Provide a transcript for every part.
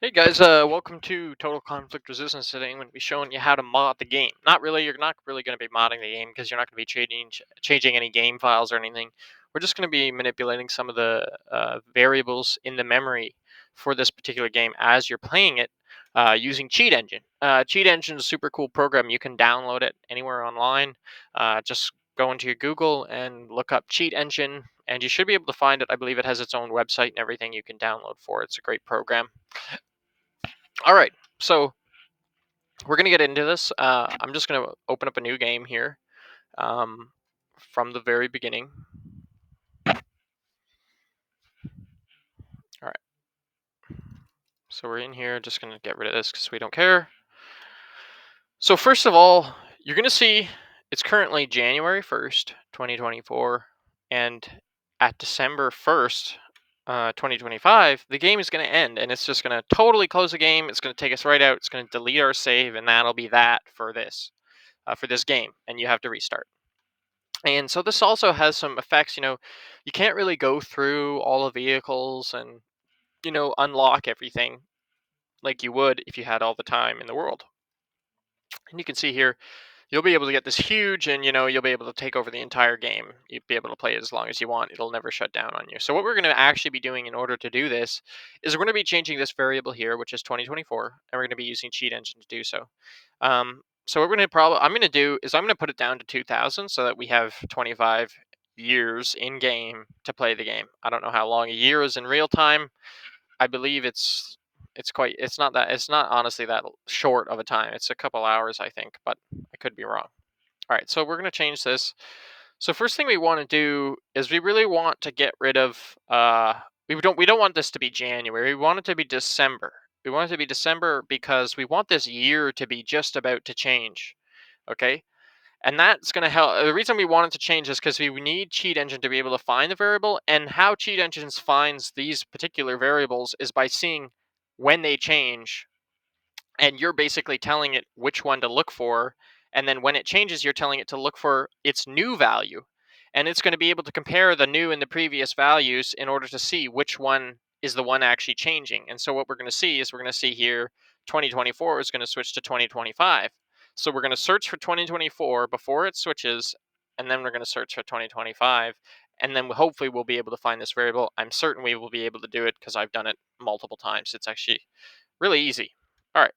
Hey guys, welcome to Total Conflict Resistance. Today I'm going to be showing you how to mod the game. Not really, you're not really going to be modding the game because you're not going to be changing any game files or anything. We're just going to be manipulating some of the variables in the memory for this particular game as you're playing it using Cheat Engine. Cheat Engine is a super cool program. You can download it anywhere online. Just go into your Google and look up Cheat Engine, and you should be able to find it. I believe it has its own website and everything you can download for it. It's a great program. All right, so we're gonna get into this. I'm just gonna open up a new game here um, from the very beginning. All right, so we're in here. Just gonna get rid of this because we don't care. So first of all, you're gonna see it's currently January 1st, 2024, and at December 1st, 2025, the game is gonna end, and it's just gonna totally close the game. It's gonna take us right out. It's gonna delete our save, and that'll be that for this game, and you have to restart. And so this also has some effects. You can't really go through all the vehicles and, unlock everything like you would if you had all the time in the world. And you can see here, you'll be able to get this huge and, you'll be able to take over the entire game. You'll be able to play it as long as you want. It'll never shut down on you. So what we're going to actually be doing in order to do this is we're going to be changing this variable here, which is 2024, and we're going to be using Cheat Engine to do so. So what I'm going to do is I'm going to put it down to 2000 so that we have 25 years in game to play the game. I don't know how long a year is in real time. I believe it's not honestly that short of a time. It's a couple hours, I think, but I could be wrong. All right, so we're going to change this. So first thing we want to do is we really want to get rid of we don't want this to be January. We want it to be December. We want it to be December because we want this year to be just about to change. Okay? And that's going to help. The reason we want it to change is because we need Cheat Engine to be able to find the variable, and how Cheat Engine finds these particular variables is by seeing when they change, and you're basically telling it which one to look for, and then when it changes, you're telling it to look for its new value, and it's going to be able to compare the new and the previous values in order to see which one is the one actually changing. And so what we're going to see is we're going to see here 2024 is going to switch to 2025. So we're going to search for 2024 before it switches, and then we're going to search for 2025, and then hopefully we'll be able to find this variable. I'm certain we will be able to do it because I've done it multiple times. It's actually really easy. All right.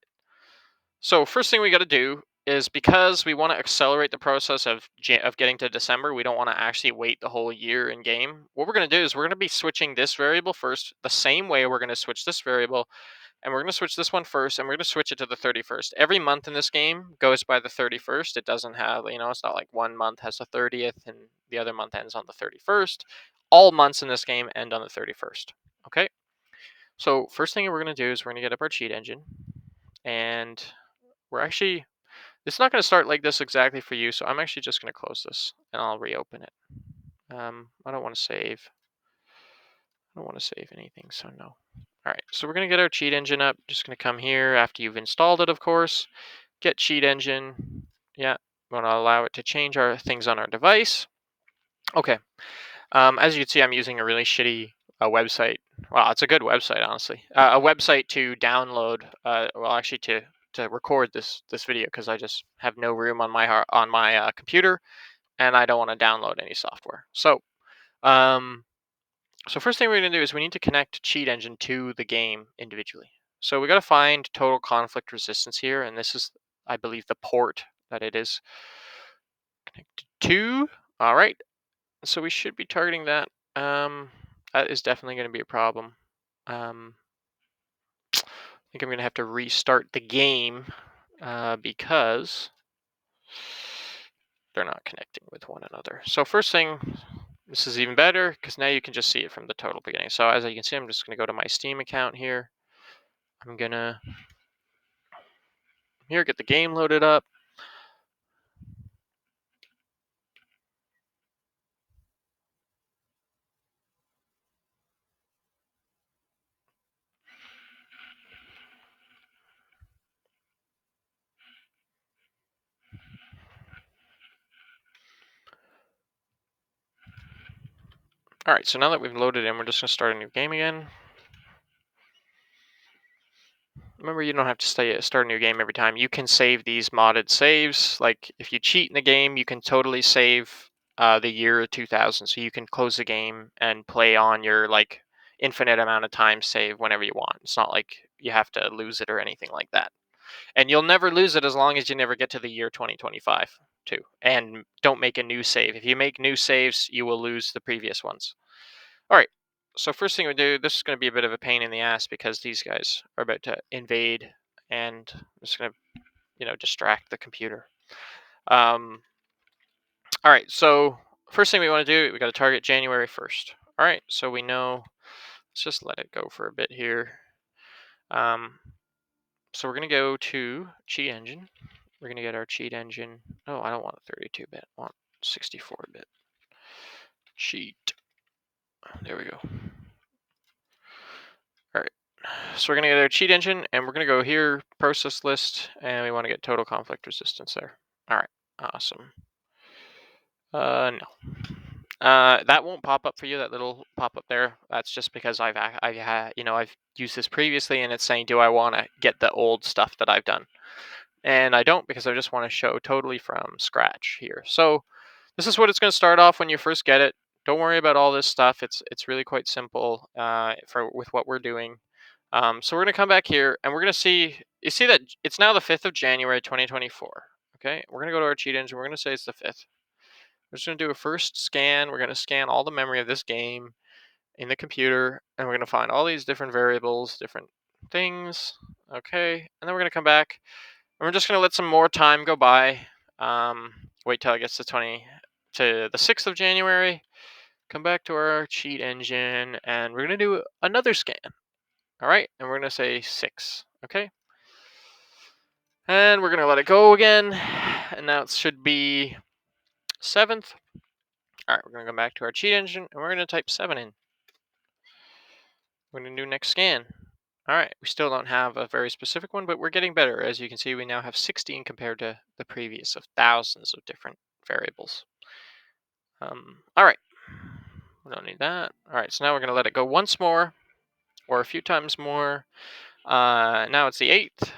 So first thing we got to do is, because we want to accelerate the process of getting to December, we don't want to actually wait the whole year in game. What we're going to do is we're going to be switching this variable first, the same way we're going to switch this variable, and we're going to switch this one first, and we're going to switch it to the 31st. Every month in this game goes by the 31st. It doesn't have, it's not like one month has the 30th and the other month ends on the 31st. All months in this game end on the 31st. Okay? So first thing we're going to do is we're going to get up our cheat engine, and we're actually, it's not going to start like this exactly for you, so I'm actually just going to close this and I'll reopen it. I don't want to save. I don't want to save anything, so no. All right, so we're going to get our cheat engine up. Just going to come here after you've installed it, of course. Get cheat engine. Yeah, we want to allow it to change our things on our device. Okay. As you can see, I'm using a really shitty website. Well, it's a good website, honestly. A website to download. Actually, to record this video, because I just have no room on my computer, and I don't want to download any software. Um, so first thing we're going to do is we need to connect Cheat Engine to the game individually. So we got to find Total Conflict Resistance here, and this is, I believe, the port that it is connected to. All right. So we should be targeting that. That is definitely going to be a problem. I think I'm going to have to restart the game because they're not connecting with one another. So first thing, this is even better because now you can just see it from the total beginning. So as you can see, I'm just going to go to my Steam account here. I'm going to get the game loaded up. All right, so now that we've loaded in, we're just going to start a new game again. remember, you don't have to start a new game every time. You can save these modded saves. Like if you cheat in the game, you can totally save the year 2000, so you can close the game and play on your like infinite amount of time save whenever you want. It's not like you have to lose it or anything like that. And you'll never lose it as long as you never get to the year 2025 too. And don't make a new save. If you make new saves, you will lose the previous ones. All right. So first thing we do, this is going to be a bit of a pain in the ass because these guys are about to invade, and I'm just going to, distract the computer. All right. So first thing we want to do, we got to target January 1st. All right. So we know. Let's just let it go for a bit here. So we're going to go to Cheat Engine. We're going to get our Cheat Engine. Oh, I don't want a 32-bit. I want 64-bit. Cheat. There we go. All right. So we're going to get our Cheat Engine, and we're going to go here, Process List, and we want to get Total Conflict Resistance there. All right. Awesome. No. That won't pop up for you. That little pop up there. That's just because I've used this previously, and it's saying, do I want to get the old stuff that I've done? And I don't, because I just want to show totally from scratch here. So this is what it's going to start off when you first get it. Don't worry about all this stuff. It's really quite simple with what we're doing. So we're going to come back here, and we're going to see. You see that it's now the 5th of January 2024. Okay, we're going to go to our cheat engine. We're going to say it's the 5th. We're just going to do a first scan. We're going to scan all the memory of this game in the computer, and we're going to find all these different variables, different things. Okay, and then we're going to come back. And we're just going to let some more time go by. Wait till it gets to the 6th of January. Come back to our cheat engine, and we're going to do another scan. All right, and we're going to say 6. Okay. And we're going to let it go again. And now it should be 7th. All right, we're going to go back to our cheat engine, and we're going to type 7 in. We're going to do next scan. All right, we still don't have a very specific one, but we're getting better. As you can see, we now have 16 compared to the previous of thousands of different variables. All right, we don't need that. All right, so now we're going to let it go once more, or a few times more. Now it's the 8th,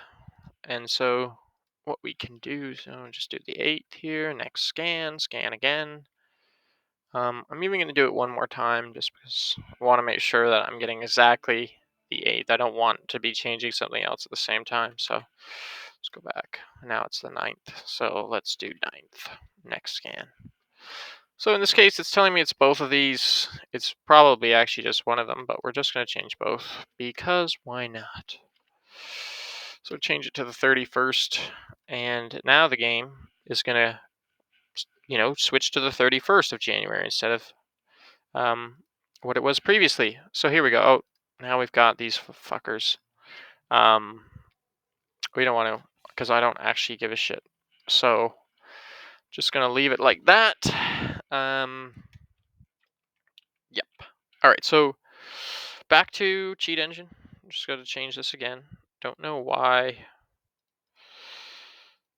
and so what we can do, so just do the 8th here, next scan again. I'm even going to do it one more time just because I want to make sure that I'm getting exactly the 8th. I don't want to be changing something else at the same time. So let's go back. Now it's the 9th. So let's do 9th. Next scan. So in this case, it's telling me it's both of these. It's probably actually just one of them, but we're just going to change both because why not? So change it to the 31st. And now the game is going to switch to the 31st of January instead of what it was previously. So here we go. Oh, now we've got these fuckers. We don't want to, because I don't actually give a shit. So just gonna leave it like that. Yep. All right. So back to cheat engine. I'm just going to change this again. Don't know why.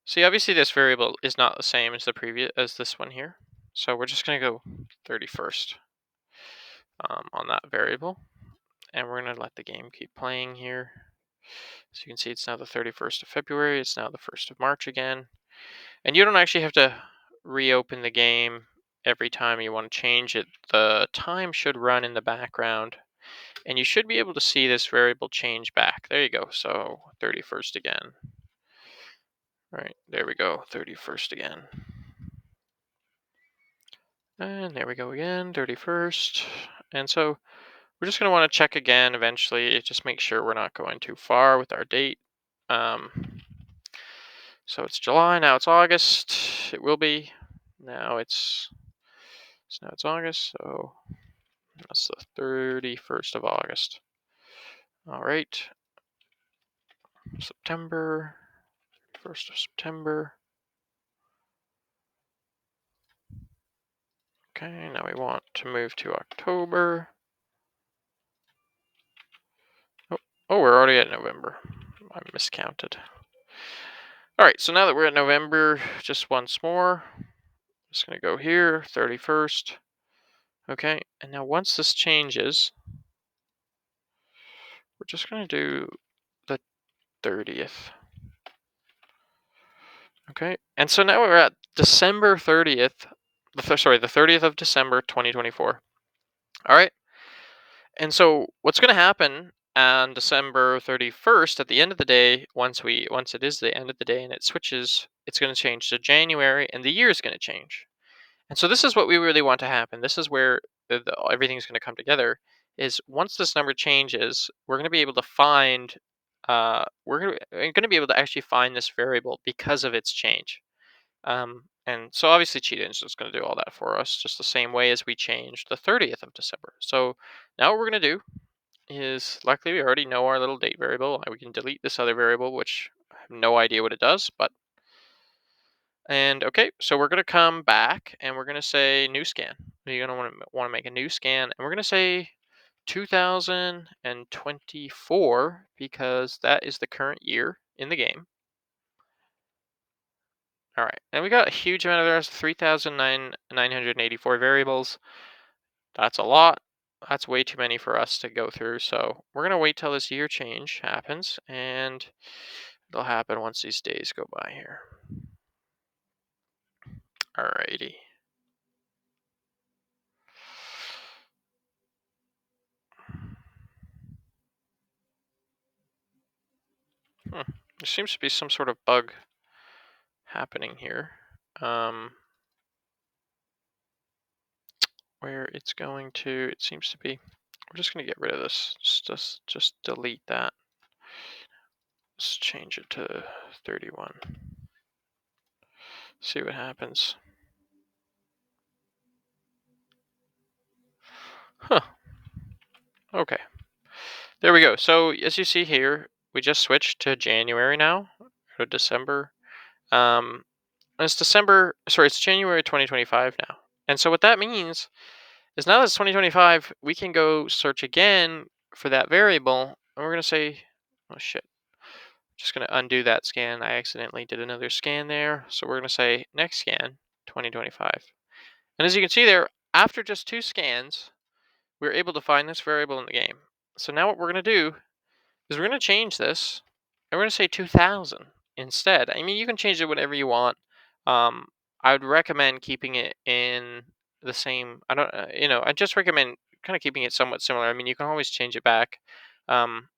See, obviously this variable is not the same as this one here. So we're just going to go 31st on that variable. And we're going to let the game keep playing here. So you can see it's now the 31st of February. It's now the 1st of March again. And you don't actually have to reopen the game every time you want to change it. The time should run in the background. And you should be able to see this variable change back. There you go. So 31st again. All right, there we go. 31st again. And there we go again, 31st. And so we're just going to want to check again eventually, just make sure we're not going too far with our date. So it's July, now it's August. It will be. Now it's August, so that's the 31st of August. All right. September, 1st of September. Okay, now we want to move to October. Oh, we're already at November. I miscounted. All right, so now that we're at November, just once more, just going to go here, 31st. Okay, and now once this changes, we're just going to do 30th. Okay, and so now we're at December 30th. The 30th of December, 2024. All right, and so what's going to happen on December 31st at the end of the day, once it is the end of the day and it switches, it's going to change to January, and the year is going to change. And so this is what we really want to happen. This is where everything's going to come together. Is once this number changes, we're going to be able to find. We're going to be able to actually find this variable because of its change. And so obviously Cheat Engine is going to do all that for us, just the same way as we changed the 30th of December. So now what we're going to do is, luckily we already know our little date variable. We can delete this other variable, which I have no idea what it does, but and okay, so we're gonna come back and we're gonna say new scan. You're gonna want to make a new scan, and we're gonna say 2024 because that is the current year in the game. All right, and we got a huge amount of errors, 3,984 variables. That's a lot. That's way too many for us to go through. So we're gonna wait till this year change happens, and it'll happen once these days go by here. Alrighty. There seems to be some sort of bug happening here. Where it's going to, it seems to be. We're just going to get rid of this. Just delete that. Let's change it to 31. See what happens. Huh. Okay. There we go. So as you see here, we just switched to January now, or December. It's December. Sorry, it's January 2025 now. And so what that means is now that it's 2025, we can go search again for that variable, and we're going to say, oh shit. Just going to undo that scan. I accidentally did another scan there. So we're going to say next scan 2025. And as you can see there, after just 2 scans, we were able to find this variable in the game. So now what we're going to do is we're going to change this, and we're going to say 2000 instead. I mean, you can change it whatever you want. I would recommend keeping it in the same. I just recommend kind of keeping it somewhat similar. I mean, you can always change it back. Um,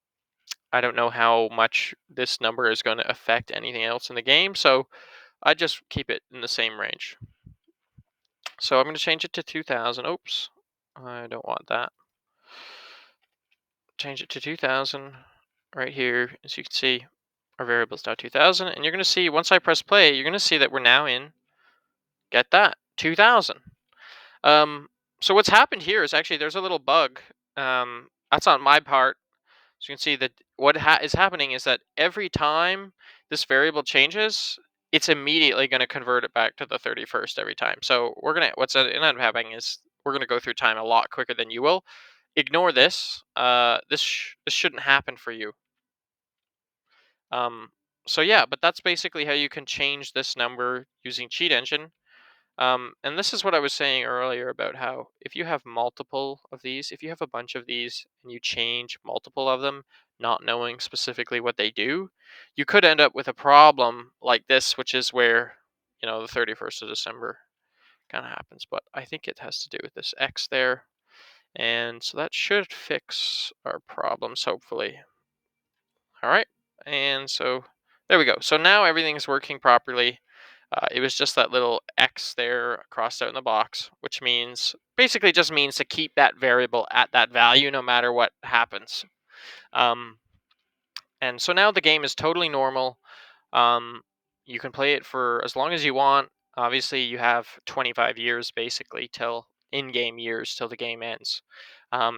I don't know how much this number is going to affect anything else in the game, so I just keep it in the same range. So I'm going to change it to 2000. Oops, I don't want that. Change it to 2000 right here. As you can see, our variable is now 2000, and you're going to see once I press play, you're going to see that we're now in, get that, 2000. So what's happened here is actually there's a little bug. That's on my part. So you can see that what is happening is that every time this variable changes, it's immediately going to convert it back to the 31st every time. So what's end up happening is we're going to go through time a lot quicker than you will. Ignore this. This shouldn't happen for you. Um, so yeah, but that's basically how you can change this number using Cheat Engine. And this is what I was saying earlier about how if you have multiple of these, if you have a bunch of these and you change multiple of them, not knowing specifically what they do, you could end up with a problem like this, which is where, the 31st of December kind of happens. But I think it has to do with this X there. And so that should fix our problems, hopefully. All right. And so there we go. So now everything's working properly. It was just that little X there crossed out in the box, which basically just means to keep that variable at that value no matter what happens. And so now the game is totally normal. You can play it for as long as you want. Obviously, you have 25 years basically till in-game years till the game ends.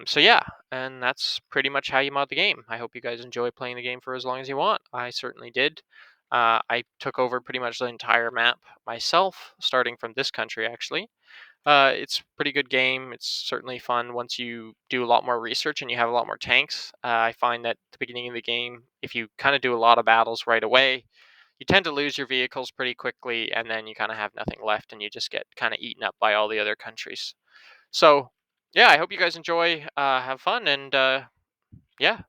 So yeah, and that's pretty much how you mod the game. I hope you guys enjoy playing the game for as long as you want. I certainly did. I took over pretty much the entire map myself, starting from this country actually. It's a pretty good game. It's certainly fun once you do a lot more research and you have a lot more tanks. I find that at the beginning of the game, if you kind of do a lot of battles right away, you tend to lose your vehicles pretty quickly, and then you kind of have nothing left, and you just get kind of eaten up by all the other countries. So, yeah, I hope you guys enjoy, have fun, and yeah,